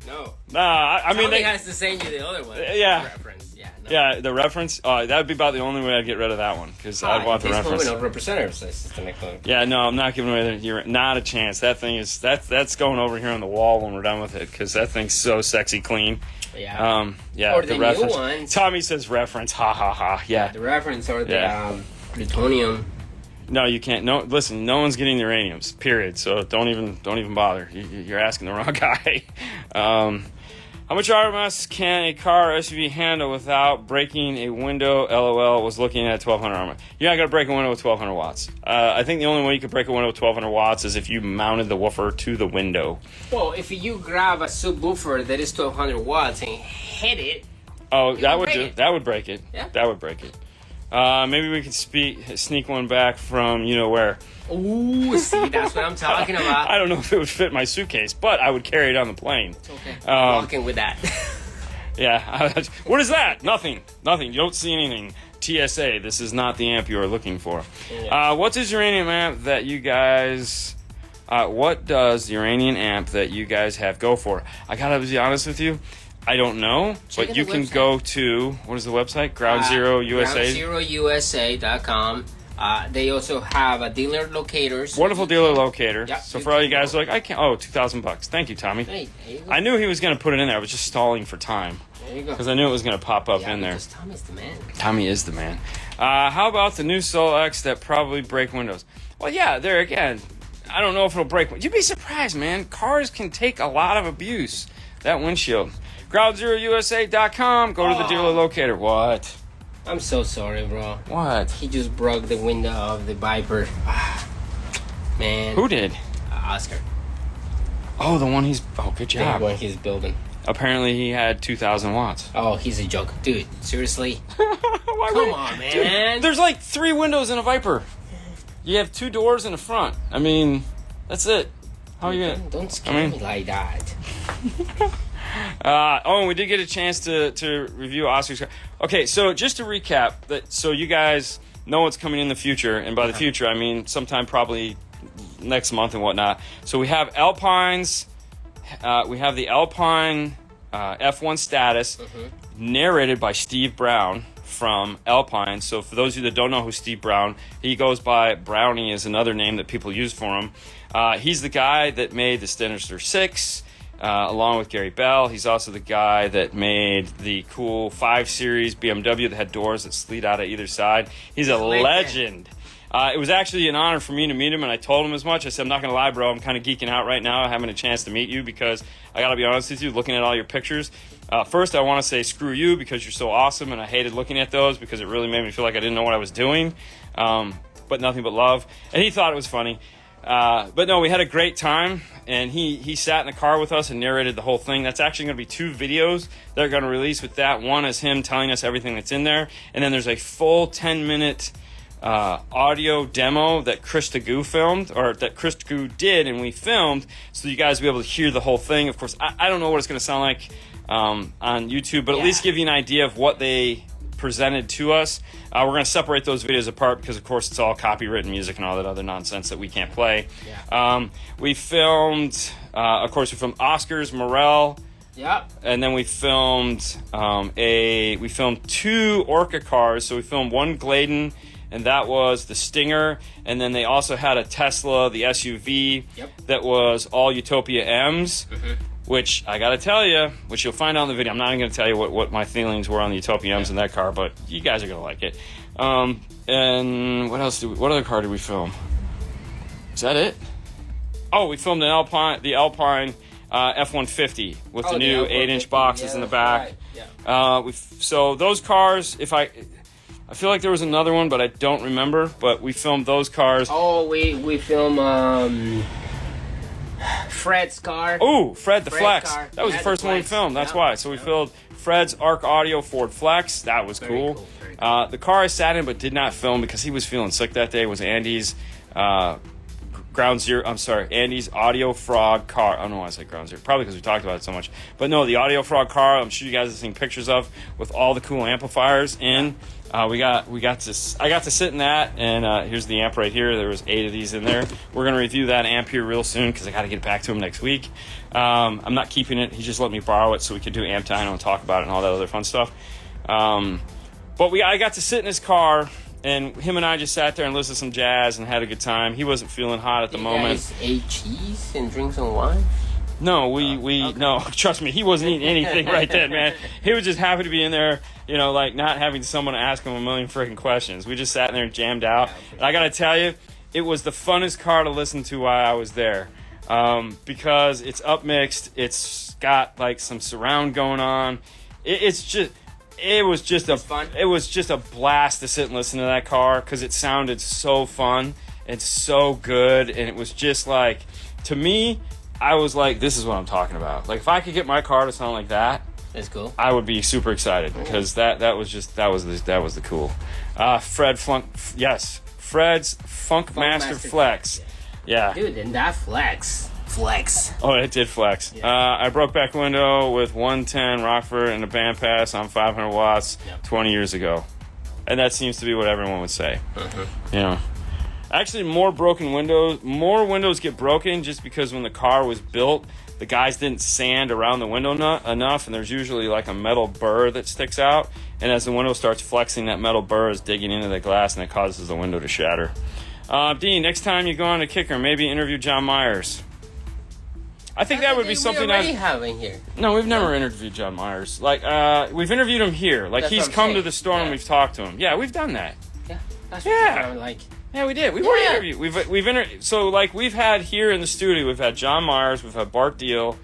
No. Nah, I mean, Tommy has to send you the other one. Yeah. The reference. Yeah. No. Yeah, the reference. That would be about the only way I'd get rid of that one because I'd want the reference. No representatives. Yeah, no, I'm not giving away. You're not a chance. That thing is that's going over here on the wall when we're done with it because that thing's so sexy clean. Yeah. Yeah. Or the reference. new ones. Tommy says reference. Ha ha ha. Yeah. The reference or the plutonium. No, you can't. No, listen. No one's getting the uraniums. Period. So don't even bother. You're asking the wrong guy. How much RMS can a car or SUV handle without breaking a window? LOL was looking at 1200 RMS. You're not gonna break a window with 1200 watts. I think the only way you could break a window with 1200 watts is if you mounted the woofer to the window. Well, if you grab a subwoofer that is 1200 watts and hit it. Oh, that would break it. Yeah. That would break it. Maybe we could sneak one back from where. Ooh, see, that's what I'm talking about. I don't know if it would fit my suitcase, but I would carry it on the plane. It's okay. Walking with that. Yeah. What is that? Nothing. You don't see anything. TSA, this is not the amp you are looking for. Yeah. What does uranium amp that you guys... what does the uranium amp that you guys have go for? I gotta be honest with you. I don't know, but you can go to, what is the website? Ground Zero USA? GroundZeroUSA.com. They also have a dealer locators. Wonderful dealer locator. Yep, so for all you guys who are like, I can't, $2,000. Thank you, Tommy. Hey, there you go. I knew he was going to put it in there. I was just stalling for time. There you go. Because I knew it was going to pop up in there. Because Tommy's the man. Tommy is the man. How about the new Soul X that probably break windows? Well, yeah, there again, I don't know if it'll break. You'd be surprised, man. Cars can take a lot of abuse. That windshield. GroundZeroUSA.com. Go to the dealer locator. What? I'm so sorry, bro. What? He just broke the window of the Viper. Man. Who did? Oscar. Oh, the one he's... Oh, good job. The one he's building. Apparently he had 2,000 watts. Oh, he's a joke. Dude, seriously? Come on, man. Dude, there's like 3 windows in a Viper. You have 2 doors in the front. I mean, that's it. How are you gonna... Don't scare me like that. We did get a chance to review Oscar's car. Okay, so just to recap, so you guys know what's coming in the future, and by the future, I mean sometime probably next month and whatnot. So we have Alpines. We have the Alpine F1 Status, narrated by Steve Brown from Alpine. So for those of you that don't know who Steve Brown, he goes by Brownie is another name that people use for him. He's the guy that made the Sinister Six, along with Gary Bell. He's also the guy that made the cool 5 Series BMW that had doors that slid out of either side. He's a legend. It was actually an honor for me to meet him, and I told him as much. I said, I'm not going to lie, bro. I'm kind of geeking out right now having a chance to meet you because I got to be honest with you, looking at all your pictures. First, I want to say screw you because you're so awesome, and I hated looking at those because it really made me feel like I didn't know what I was doing. But nothing but love. And he thought it was funny. But no, we had a great time, and he sat in the car with us and narrated the whole thing. That's actually going to be 2 videos that are going to release with that. One is him telling us everything that's in there, and then there's a full 10-minute audio demo that Chris Tagoo filmed, or that Chris Tagoo did, and we filmed, so you guys will be able to hear the whole thing. Of course, I don't know what it's going to sound like on YouTube, but at least give you an idea of what they presented to us. We're going to separate those videos apart because, of course, it's all copywritten music and all that other nonsense that we can't play. We filmed, of course, we filmed Oscar's Morel. Yep. And then we filmed 2 Orca cars. So we filmed one Gladen, and that was the Stinger. And then they also had a Tesla, the SUV, that was all Utopia M's. Which I gotta tell you, which you'll find out in the video. I'm not even gonna tell you what my feelings were on the Utopia M's in that car, but you guys are gonna like it. And what else what other car did we film? Is that it? Oh, we filmed the Alpine F-150 with the new 8-inch boxes in the back. Right. So those cars, I feel like there was another one, but I don't remember. But we filmed those cars. Oh, we filmed Fred's car. Oh, Fred the Flex. Car. That was the first one we filmed. That's why. So we filmed Fred's Arc Audio Ford Flex. That was cool. The car I sat in but did not film because he was feeling sick that day was Andy's Andy's Audio Frog car. I don't know why I said Ground Zero. Probably because we talked about it so much. But no, the Audio Frog car, I'm sure you guys have seen pictures of with all the cool amplifiers in. I got to sit in that, and here's the amp right here. There was 8 of these in there. We're going to review that amp here real soon because I got to get it back to him next week. I'm not keeping it. He just let me borrow it so we could do amp dyno and talk about it and all that other fun stuff. But I got to sit in his car, and him and I just sat there and listened to some jazz and had a good time. He wasn't feeling hot at the moment. You guys ate cheese and drink some wine? No, no, trust me, he wasn't eating anything right then, man. He was just happy to be in there, like not having someone ask him a million freaking questions. We just sat in there and jammed out. And I gotta tell you, it was the funnest car to listen to while I was there. Because it's upmixed, it's got like some surround going on. It was just a blast to sit and listen to that car because it sounded so fun and so good, and it was just like, to me, I was like, this is what I'm talking about. Like, if I could get my car to sound like that, that's cool. I would be super excited because that was the cool. Fred's Funk Master Flex. Yeah. Dude, and that flex. Oh, it did flex. Yeah. I broke back window with 110 Rockford and a band pass on 500 watts 20 years ago, and that seems to be what everyone would say. Actually, more windows get broken just because when the car was built, the guys didn't sand around the window enough, and there's usually like a metal burr that sticks out, and as the window starts flexing, that metal burr is digging into the glass, and it causes the window to shatter. Dean, next time you go on a kicker, maybe interview John Myers. I think that would be something we have in here. No, we've never interviewed John Myers. Like, we've interviewed him here. Like, he's come to the store and we've talked to him. Yeah, we've done that. Yeah, that's what I'm like. Yeah, we did. We've already interviewed. So like we've had here in the studio, we've had John Myers, we've had Bart Deal,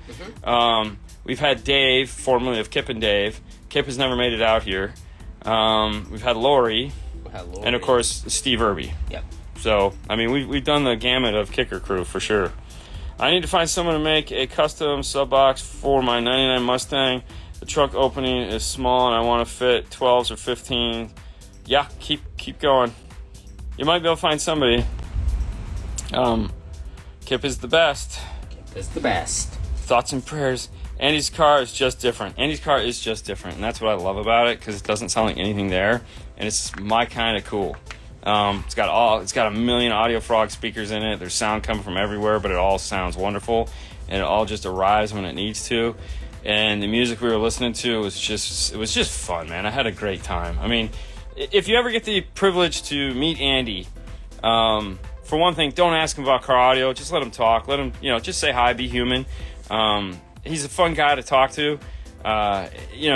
we've had Dave, formerly of Kip and Dave. Kip has never made it out here. We've had Lori, and of course Steve Irby. Yep. So I mean, we've done the gamut of kicker crew for sure. I need to find someone to make a custom sub box for my '99 Mustang. The trunk opening is small, and I want to fit 12s or 15. Yeah, keep going. You might be able to find somebody. Kip is the best. Kip is the best. Thoughts and prayers. Andy's car is just different. Andy's car is just different, and that's what I love about it, because it doesn't sound like anything there, and it's my kind of cool. It's got a million Audio Frog speakers in it. There's sound coming from everywhere, but it all sounds wonderful, and it all just arrives when it needs to. And the music we were listening to was just fun, man. I had a great time. I mean, if you ever get the privilege to meet Andy, for one thing, don't ask him about car audio. Just let him talk. Let him, just say hi, be human. He's a fun guy to talk to.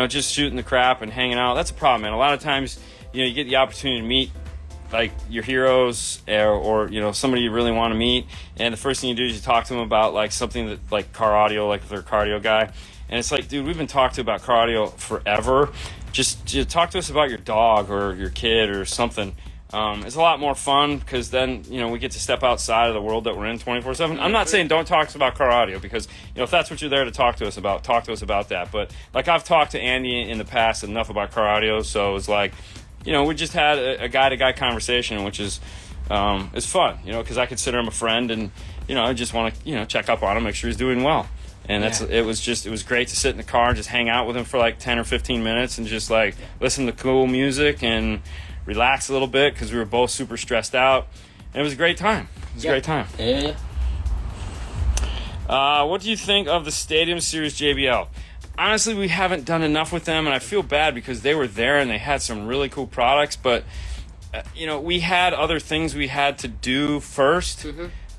Just shooting the crap and hanging out. That's a problem, man. A lot of times, you get the opportunity to meet like your heroes or somebody you really want to meet, and the first thing you do is you talk to them about like something that like car audio, like if they're a car audio guy, and it's like, dude, we've been talking to about car audio forever. Just talk to us about your dog or your kid or something. It's a lot more fun, because then we get to step outside of the world that we're in 24/7. I'm not saying don't talk to us about car audio, because if that's what you're there to talk to us about that. But like, I've talked to Andy in the past enough about car audio, so it's like, we just had a guy-to-guy conversation, which is it's fun, because I consider him a friend, and I just want to check up on him, make sure he's doing well. And it was great to sit in the car and just hang out with him for like 10 or 15 minutes and just like listen to cool music and relax a little bit, because we were both super stressed out, and it was a great time. A great time. Yeah. What do you think of the Stadium Series JBL? Honestly, we haven't done enough with them, and I feel bad because they were there and they had some really cool products, but we had other things we had to do first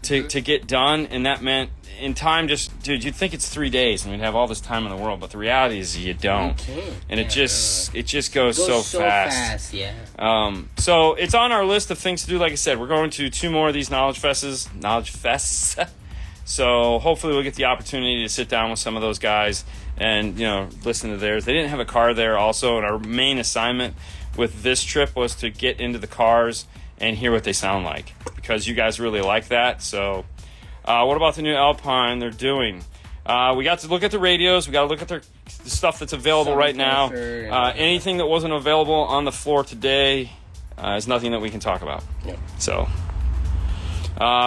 to get done, and that meant in time, dude, you'd think it's 3 days and we'd have all this time in the world, but the reality is you don't. And it just goes so fast. So it's on our list of things to do. Like I said, we're going to 2 more of these knowledge fests. So hopefully we'll get the opportunity to sit down with some of those guys and listen to theirs. They didn't have a car there also, and our main assignment with this trip was to get into the cars and hear what they sound like, because you guys really like that. So what about the new Alpine they're doing? We got to look at the radios. We got to look at the stuff that's available right now. Anything that wasn't available on the floor today is nothing that we can talk about. So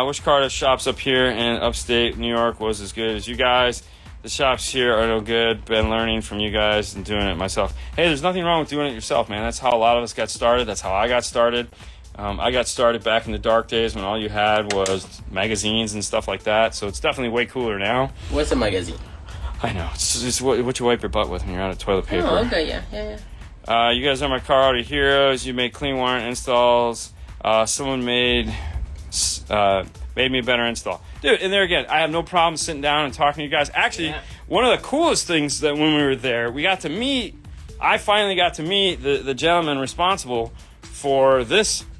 which car shops up here in upstate New York was as good as you guys? The shops here are no good. Been learning from you guys and doing it myself. Hey, there's nothing wrong with doing it yourself, man. That's how a lot of us got started. That's how I got started. I got started back in the dark days when all you had was magazines and stuff like that. So it's definitely way cooler now. What's a magazine? I know. It's what you wipe your butt with when you're out of toilet paper. Oh, okay, yeah. You guys are my car audio heroes. You make clean wire installs. Someone made me a better install. Dude, and there again, I have no problem sitting down and talking to you guys. Actually, one of the coolest things that when we were there, I finally got to meet the gentleman responsible for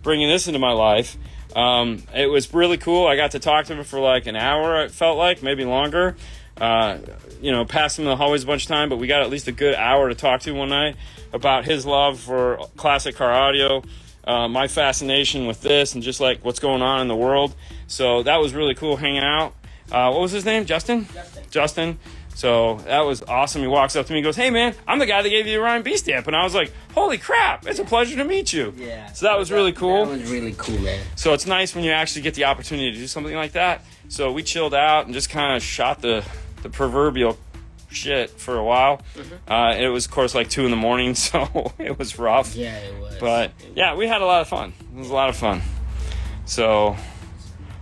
bringing this into my life. It was really cool. I got to talk to him for like an hour, it felt like, maybe longer. Passed him in the hallways a bunch of time, but we got at least a good hour to talk to one night about his love for classic car audio, my fascination with this, and just like what's going on in the world. So that was really cool hanging out. What was his name? Justin. So that was awesome. He walks up to me and goes, "Hey, man, I'm the guy that gave you the Ryan B stamp." And I was like, "Holy crap, it's a pleasure to meet you." Yeah. So that was really cool. That was really cool, man. So it's nice when you actually get the opportunity to do something like that. So we chilled out and just kind of shot the proverbial shit for a while. It was, of course, like 2 a.m, so it was rough. Yeah, it was. But yeah, we had a lot of fun. It was a lot of fun. So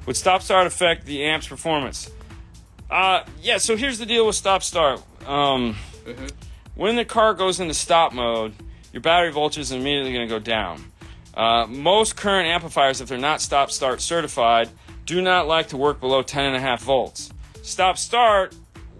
would stop-start affect the amp's performance? So here's the deal with stop-start. When the car goes into stop mode, your battery voltage is immediately going to go down. Most current amplifiers, if they're not stop-start certified, do not like to work below 10.5 volts. Stop-start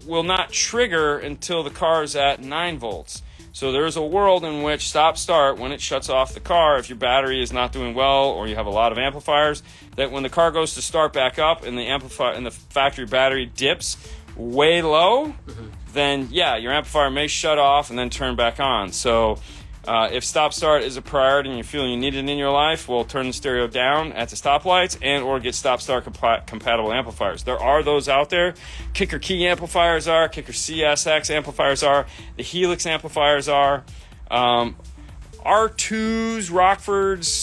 will not trigger until the car is at 9 volts. So there is a world in which stop-start, when it shuts off the car, if your battery is not doing well or you have a lot of amplifiers, that when the car goes to start back up and the amplifier and the factory battery dips way low, then yeah, your amplifier may shut off and then turn back on. So if stop-start is a priority and you're feeling you need it in your life, well, turn the stereo down at the stoplights and or get stop-start compatible amplifiers. There are those out there. Kicker Key amplifiers are, Kicker CSX amplifiers are, the Helix amplifiers are, R2s, Rockfords,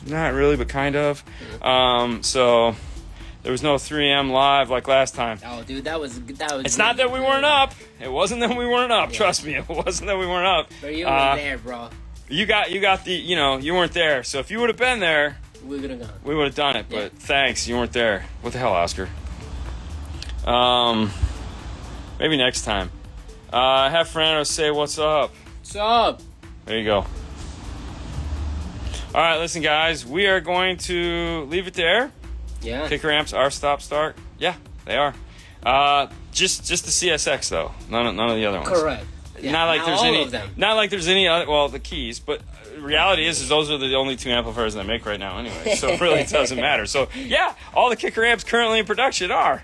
not really, but kind of. So There was no 3M live like last time. Oh, dude, that was. It's not that we weren't up. It wasn't that we weren't up. Yeah. Trust me, it wasn't that we weren't up. But you weren't there, bro. You got the, you weren't there. So if you would have been there, we would have gone. We would have done it. But thanks, you weren't there. What the hell, Oscar? Maybe next time. Have Fernando say what's up. What's up? There you go. All right, listen, guys. We are going to leave it there. Yeah. Kicker amps are stop-start. Yeah, they are. Just the CSX though. None of the other ones. Correct. Yeah, not like there's all any. Of them. Not like there's any other. Well, the keys, but reality is those are the only 2 amplifiers that I make right now anyway. So it really doesn't matter. So yeah, all the kicker amps currently in production are.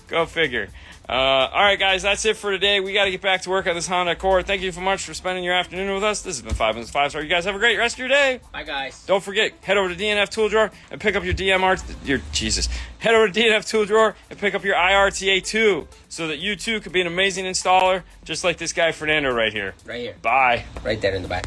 Go figure. All right, guys, that's it for today. We got to get back to work on this Honda Accord. Thank you so much for spending your afternoon with us. This has been 5 Minutes 5 Star. You guys have a great rest of your day. Bye, guys. Don't forget, head over to DNF Tool Drawer and pick up your Head over to DNF Tool Drawer and pick up your IRTA2 so that you too could be an amazing installer, just like this guy Fernando right here. Right here. Bye. Right there in the back.